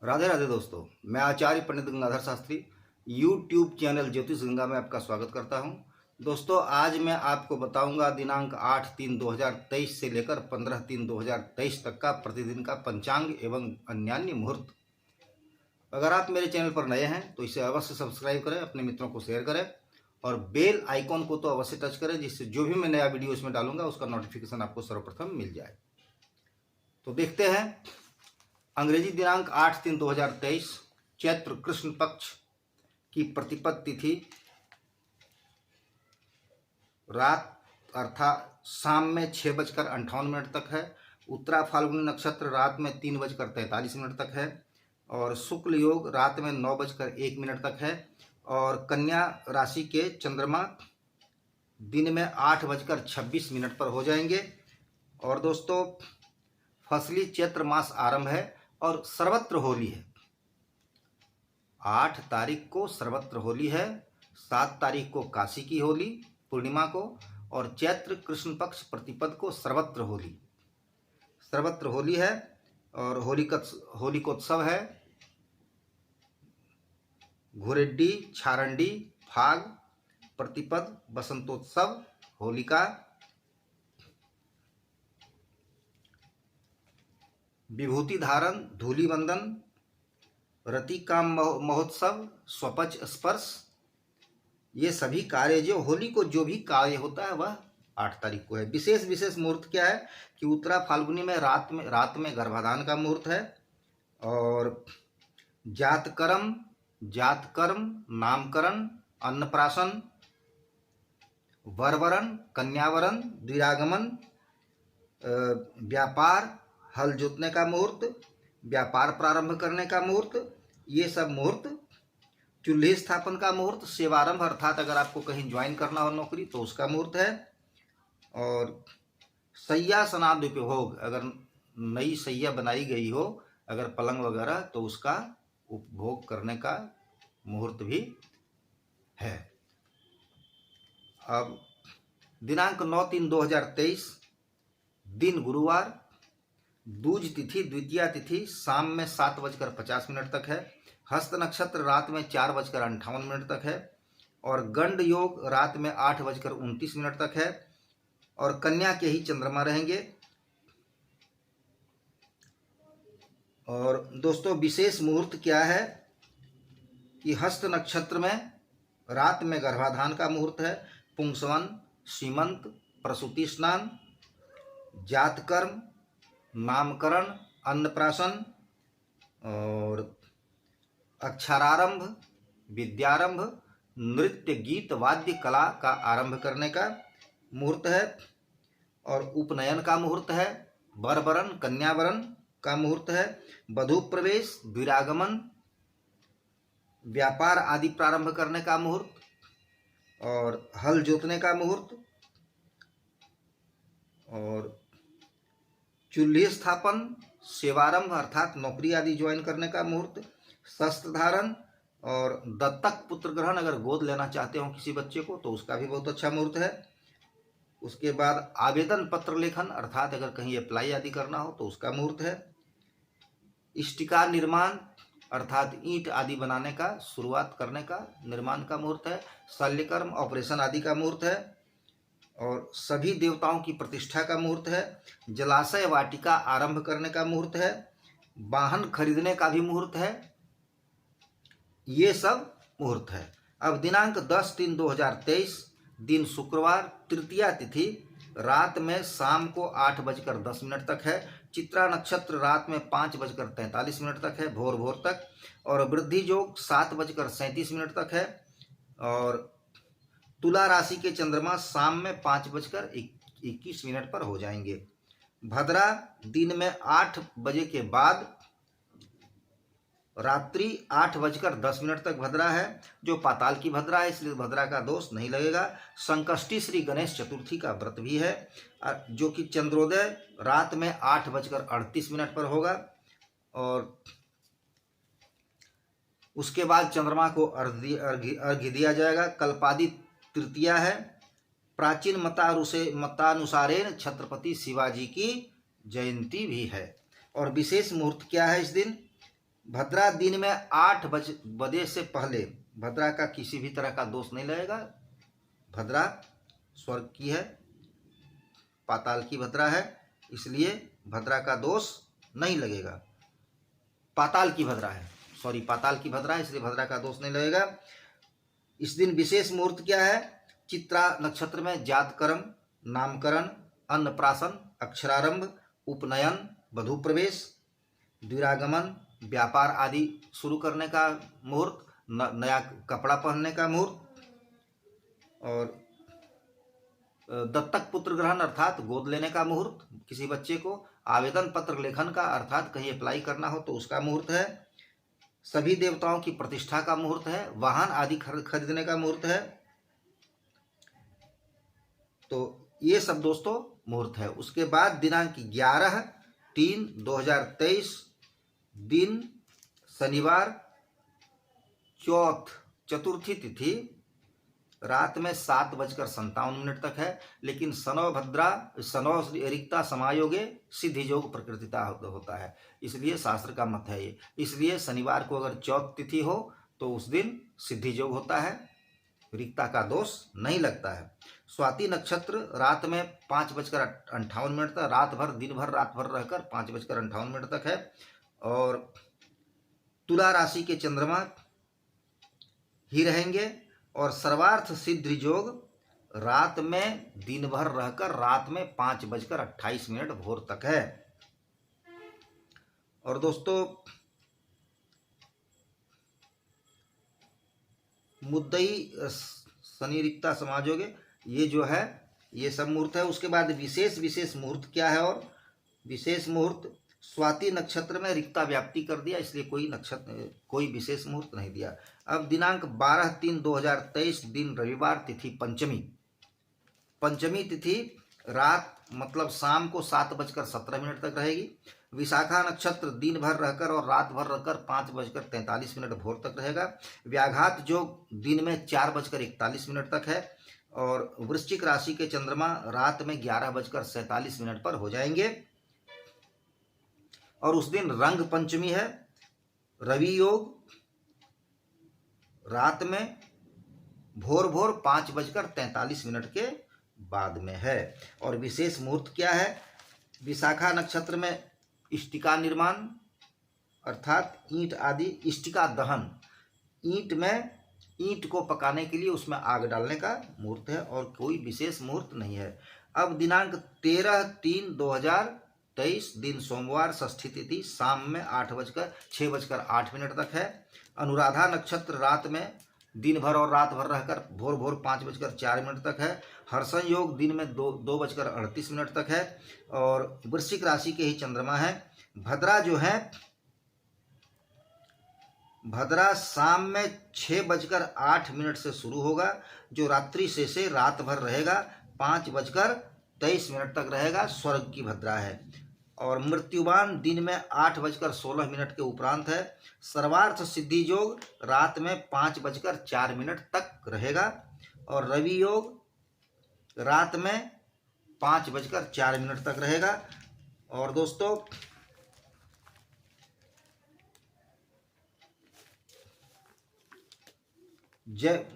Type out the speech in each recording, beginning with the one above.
राधे राधे दोस्तों, मैं आचार्य पंडित Gangadhar Shastri YouTube channel ज्योतिष गंगा में आपका स्वागत करता हूं। दोस्तों, आज मैं आपको बताऊंगा दिनांक 8/3/2023 से लेकर 15/3/2023 तक का प्रतिदिन का पंचांग एवं अन्यान्य मुहूर्त। अगर आप मेरे चैनल पर नए हैं तो इसे अवश्य सब्सक्राइब करें, अपने मित्रों को शेयर करें और बेल आइकॉन को तो अवश्य टच करें, जिससे जो भी मैं नया वीडियो इसमें डालूंगा उसका नोटिफिकेशन आपको सर्वप्रथम मिल जाए। तो देखते हैं। अंग्रेजी दिनांक 8/3/2023 चैत्र कृष्ण पक्ष की प्रतिपद तिथि रात अर्थात शाम में 6:58 तक है। उत्तरा फाल्गुनी नक्षत्र रात में 3:43 तक है और शुक्ल योग रात में 9:01 तक है। और कन्या राशि के चंद्रमा दिन में 8:26 पर हो जाएंगे। और दोस्तों, फसली चैत्र मास आरंभ है और सर्वत्र होली है। 8 तारीख को सर्वत्र होली है, 7 तारीख को काशी की होली पूर्णिमा को और चैत्र कृष्ण पक्ष प्रतिपद को सर्वत्र होली है। और होलिकोत्सव है। घुरेड्डी, छारंडी, फाग, प्रतिपद, बसंतोत्सव, होलिका, विभूति धारण, धूलि वंदन, रति काम महोत्सव, स्वपच स्पर्श, ये सभी कार्य जो होली को जो भी कार्य होता है वह 8 तारीख को है। विशेष मुहूर्त क्या है कि उत्तरा फाल्गुनी में रात में गर्भाधान का मुहूर्त है। और जातकर्म, नामकरण, अन्नप्राशन, वरवरण, कन्यावरण, द्विरागमन, व्यापार, हल जोतने का मुहूर्त, व्यापार प्रारंभ करने का मुहूर्त, ये सब मुहूर्त, चूल्हे स्थापन का मुहूर्त, सेवारंभ अर्थात अगर आपको कहीं ज्वाइन करना हो नौकरी तो उसका मुहूर्त है। और सैया स्नाद उपभोग, अगर नई सैया बनाई गई हो, अगर पलंग वगैरह, तो उसका उपभोग करने का मुहूर्त भी है। अब दिनांक 9/3/2023 दिन गुरुवार, दूज तिथि द्वितीया तिथि शाम में 7:50 तक है। हस्त नक्षत्र रात में 4:58 तक है और गंड योग रात में 8:29 तक है और कन्या के ही चंद्रमा रहेंगे। और दोस्तों, विशेष मुहूर्त क्या है कि हस्त नक्षत्र में रात में गर्भाधान का मुहूर्त है। पुंसवन, सीमंत, प्रसूति स्नान, जातकर्म, नामकरण, अन्नप्राशन और अक्षरारंभ, विद्यारंभ, नृत्य, गीत, वाद्य कला का आरंभ करने का मुहूर्त है। और उपनयन का मुहूर्त है। वरवरण, कन्यावरण का मुहूर्त है। वधू प्रवेश, विरागमन, व्यापार आदि प्रारंभ करने का मुहूर्त और हल जोतने का मुहूर्त और चूल्हे स्थापन, सेवारंभ अर्थात नौकरी आदि ज्वाइन करने का मुहूर्त, शस्त्र धारण और दत्तक पुत्र ग्रहण, अगर गोद लेना चाहते हो किसी बच्चे को तो उसका भी बहुत अच्छा मुहूर्त है। उसके बाद आवेदन पत्र लेखन अर्थात अगर कहीं अप्लाई आदि करना हो तो उसका मुहूर्त है। इष्टिका निर्माण अर्थात ईंट आदि बनाने का, शुरुआत करने का, निर्माण का मुहूर्त है। शल्यकर्म, ऑपरेशन आदि का मुहूर्त है और सभी देवताओं की प्रतिष्ठा का मुहूर्त है। जलाशय वाटिका आरंभ करने का मुहूर्त है। वाहन खरीदने का भी मुहूर्त है। ये सब मुहूर्त है। अब दिनांक 10/3/2023 दिन शुक्रवार, तृतीया तिथि रात में शाम को 8:10 तक है। चित्रा नक्षत्र रात में 5:43 तक है, भोर तक। और वृद्धि योग 7:37 तक है। और तुला राशि के चंद्रमा शाम में 5:21 पर हो जाएंगे। भद्रा दिन में 8 बजे के बाद रात्रि 8:10 तक भद्रा है, जो पाताल की भद्रा है, इसलिए भद्रा का दोष नहीं लगेगा। संकष्टी श्री गणेश चतुर्थी का व्रत भी है, जो कि चंद्रोदय रात में 8:38 पर होगा। और उसके बाद चंद्रमा को अर्घ्य दिया जाएगा। कल्पादि तृतीया है। प्राचीन मतानुसारेण छत्रपति शिवाजी की जयंती भी है। और विशेष मुहूर्त क्या है इस दिन? भद्रा दिन में 8 बजे से पहले भद्रा का किसी भी तरह का दोष नहीं लगेगा। भद्रा स्वर्ग की है, पाताल की भद्रा है, इसलिए भद्रा का दोष नहीं लगेगा। पाताल की भद्रा है, सॉरी पाताल की भद्रा है, इसलिए भद्रा का दोष नहीं लगेगा। इस दिन विशेष मुहूर्त क्या है? चित्रा नक्षत्र में जातकर्म, नामकरण, अन्नप्राशन, अक्षरारंभ, उपनयन, वधू प्रवेश, द्विरागमन, व्यापार आदि शुरू करने का मुहूर्त, नया कपड़ा पहनने का मुहूर्त, और दत्तक पुत्र ग्रहण अर्थात गोद लेने का मुहूर्त, किसी बच्चे को आवेदन पत्र लेखन का अर्थात कहीं अप्लाई करना हो तो उसका मुहूर्त है, सभी देवताओं की प्रतिष्ठा का मुहूर्त है, वाहन आदि खरीदने का मुहूर्त है। तो ये सब दोस्तों मुहूर्त है। उसके बाद दिनांक 11/3/2023 दिन शनिवार, चतुर्थी तिथि रात में 7:57 तक है, लेकिन सनौ रिक्ता समायोगे सिद्धि योग प्रकृतिता होता है, इसलिए शास्त्र का मत है ये। इसलिए शनिवार को अगर चौथ तिथि हो तो उस दिन सिद्धि योग होता है, रिक्ता का दोष नहीं लगता है। स्वाति नक्षत्र रात में 5:58 तक, रात भर दिन भर रात भर रहकर 5:58 तक है। और तुला राशि के चंद्रमा ही रहेंगे, और सर्वार्थ सिद्ध योग रात में दिन भर रहकर रात में 5:28 भोर तक है। और दोस्तों मुद्दई शनि रिक्ता समाजोगे, ये जो है ये सब मुहूर्त है। उसके बाद विशेष मुहूर्त क्या है? और विशेष मुहूर्त स्वाति नक्षत्र में रिक्ता व्याप्ति कर दिया, इसलिए कोई विशेष मुहूर्त नहीं दिया। अब दिनांक 12/3/2023 दिन रविवार, तिथि पंचमी तिथि रात मतलब शाम को 7:17 तक रहेगी। विशाखा नक्षत्र दिन भर रहकर और रात भर रहकर 5:43 भोर तक रहेगा। व्याघात योग दिन में 4:41 तक है। और वृश्चिक राशि के चंद्रमा रात में 11:47 पर हो जाएंगे। और उस दिन रंग पंचमी है। रवि योग रात में भोर 5:43 के बाद में है। और विशेष मुहूर्त क्या है? विशाखा नक्षत्र में इष्टिका निर्माण अर्थात ईंट आदि, इष्टिका दहन, ईंट को पकाने के लिए उसमें आग डालने का मुहूर्त है, और कोई विशेष मुहूर्त नहीं है। अब दिनांक 13/3/2023 दिन सोमवार, षष्ठी तिथि शाम में 6:08 तक है। अनुराधा नक्षत्र रात में दिन भर और रात भर रहकर भोर 5:04 तक है। हर्षण योग दिन में 2:38 तक है। और वृश्चिक राशि के ही चंद्रमा है। भद्रा जो है, भद्रा शाम में 6:08 से शुरू होगा, जो रात्रि से रात भर रहेगा, 5:23 तक रहेगा, स्वर्ग की भद्रा है। और मृत्युवान दिन में 8:16 के उपरांत है। सर्वार्थ सिद्धि योग रात में 5:04 तक रहेगा। और रवि योग रात में 5:04 तक रहेगा। और दोस्तों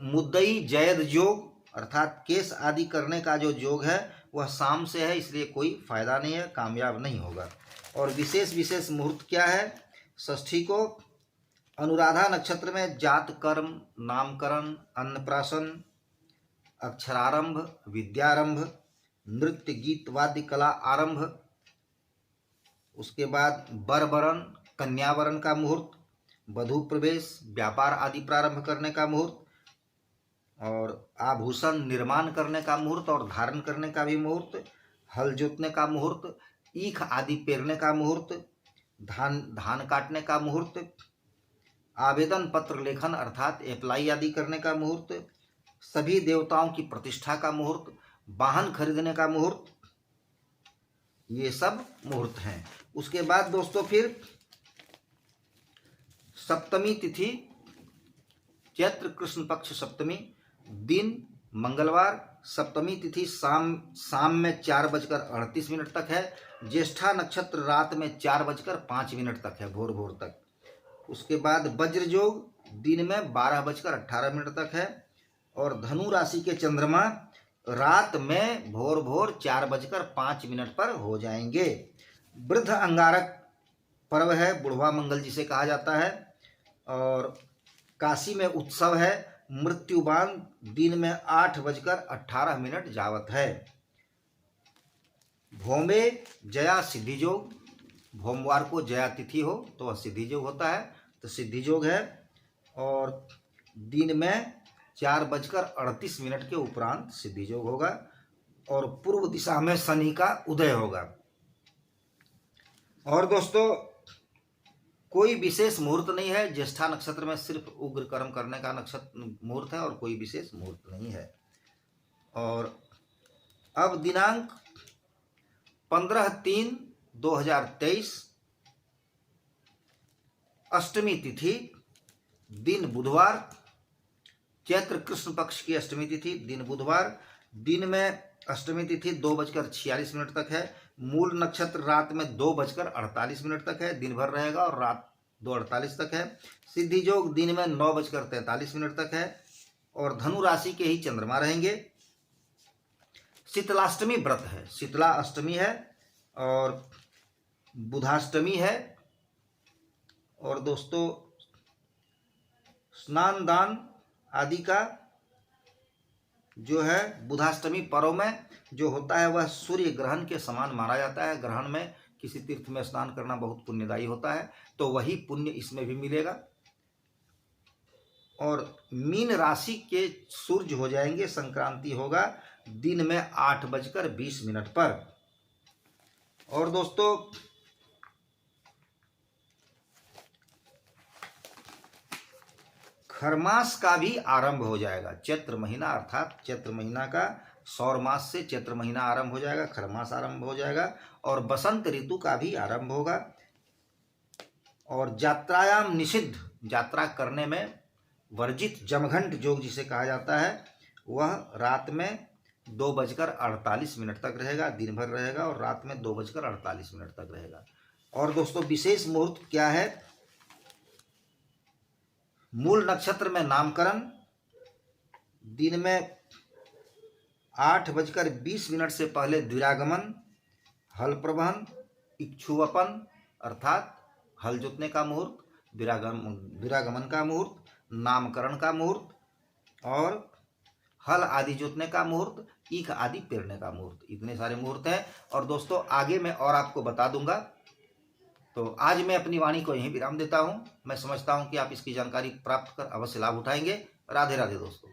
मुद्दई जयद योग अर्थात केस आदि करने का जो योग है वह शाम से है, इसलिए कोई फायदा नहीं है, कामयाब नहीं होगा। और विशेष मुहूर्त क्या है? षष्ठी को अनुराधा नक्षत्र में जात कर्म, नामकरण, अन्नप्राशन, अक्षरारंभ, विद्यारंभ, नृत्य गीत वाद्य कला आरंभ, उसके बाद बरबरन, कन्यावरण का मुहूर्त, वधू प्रवेश, व्यापार आदि प्रारंभ करने का मुहूर्त, और आभूषण निर्माण करने का मुहूर्त और धारण करने का भी मुहूर्त, हल जोतने का मुहूर्त, ईख आदि पेरने का मुहूर्त, धान काटने का मुहूर्त, आवेदन पत्र लेखन अर्थात अप्लाई आदि करने का मुहूर्त, सभी देवताओं की प्रतिष्ठा का मुहूर्त, वाहन खरीदने का मुहूर्त, ये सब मुहूर्त हैं। उसके बाद दोस्तों फिर सप्तमी तिथि, चैत्र कृष्ण पक्ष सप्तमी दिन मंगलवार, सप्तमी तिथि शाम में 4:38 तक है। ज्येष्ठा नक्षत्र रात में 4:05 तक है, भोर तक। उसके बाद वज्र योग दिन में 12:18 तक है। और धनु राशि के चंद्रमा रात में भोर भोर 4:05 पर हो जाएंगे। वृद्ध अंगारक पर्व है, बुढ़वा मंगल जिसे कहा जाता है। और काशी में उत्सव है मृत्युबान, दिन में 8:18 जावत है। भोमे जया सिद्धि योग, भोमवार को जया तिथि हो तो वह सिद्धि योग होता है, तो सिद्धि योग है। और दिन में 4:38 के उपरांत सिद्धि योग होगा। और पूर्व दिशा में शनि का उदय होगा। और दोस्तों कोई विशेष मुहूर्त नहीं है, ज्येष्ठा नक्षत्र में सिर्फ उग्र कर्म करने का नक्षत्र मुहूर्त है और कोई विशेष मुहूर्त नहीं है। और अब दिनांक 15/3/2023 अष्टमी तिथि, दिन बुधवार, चैत्र कृष्ण पक्ष की अष्टमी तिथि दिन बुधवार, दिन में अष्टमी तिथि 2:46 तक है। मूल नक्षत्र रात में 2:48 तक है, दिन भर रहेगा और रात 2:48 तक है। सिद्धि योग दिन में 9:43 तक है और धनु राशि के ही चंद्रमा रहेंगे। शीतलाष्टमी व्रत है, शीतला अष्टमी है और बुधाष्टमी है। और दोस्तों स्नान दान आदि का जो है बुधाष्टमी पर्व में जो होता है वह सूर्य ग्रहण के समान माना जाता है। ग्रहण में किसी तीर्थ में स्नान करना बहुत पुण्यदायी होता है, तो वही पुण्य इसमें भी मिलेगा। और मीन राशि के सूर्य हो जाएंगे, संक्रांति होगा दिन में 8:20 पर। और दोस्तों खरमास का भी आरंभ हो जाएगा। चैत्र महीना अर्थात चैत्र महीना का सौर मास से चैत्र महीना आरंभ हो जाएगा, खरमास आरंभ हो जाएगा और बसंत ऋतु का भी आरंभ होगा। और यात्रायाम निषिद्ध, यात्रा करने में वर्जित जमघंट योग जिसे कहा जाता है वह रात में 2:48 तक रहेगा, दिन भर रहेगा और रात में 2:48 तक रहेगा। और दोस्तों विशेष मुहूर्त क्या है? मूल नक्षत्र में नामकरण, दिन में 8:20 से पहले द्विरागमन, हल प्रवहन, इक्षुवपन अर्थात हल जोतने का मुहूर्त, द्विरागमन का मुहूर्त, नामकरण का मुहूर्त और हल आदि जोतने का मुहूर्त, ईख आदि पेरने का मुहूर्त। इतने सारे मुहूर्त हैं और दोस्तों आगे मैं और आपको बता दूंगा। तो आज मैं अपनी वाणी को यहीं विराम देता हूं। मैं समझता हूं कि आप इसकी जानकारी प्राप्त कर अवश्य लाभ उठाएंगे। राधे राधे दोस्तों।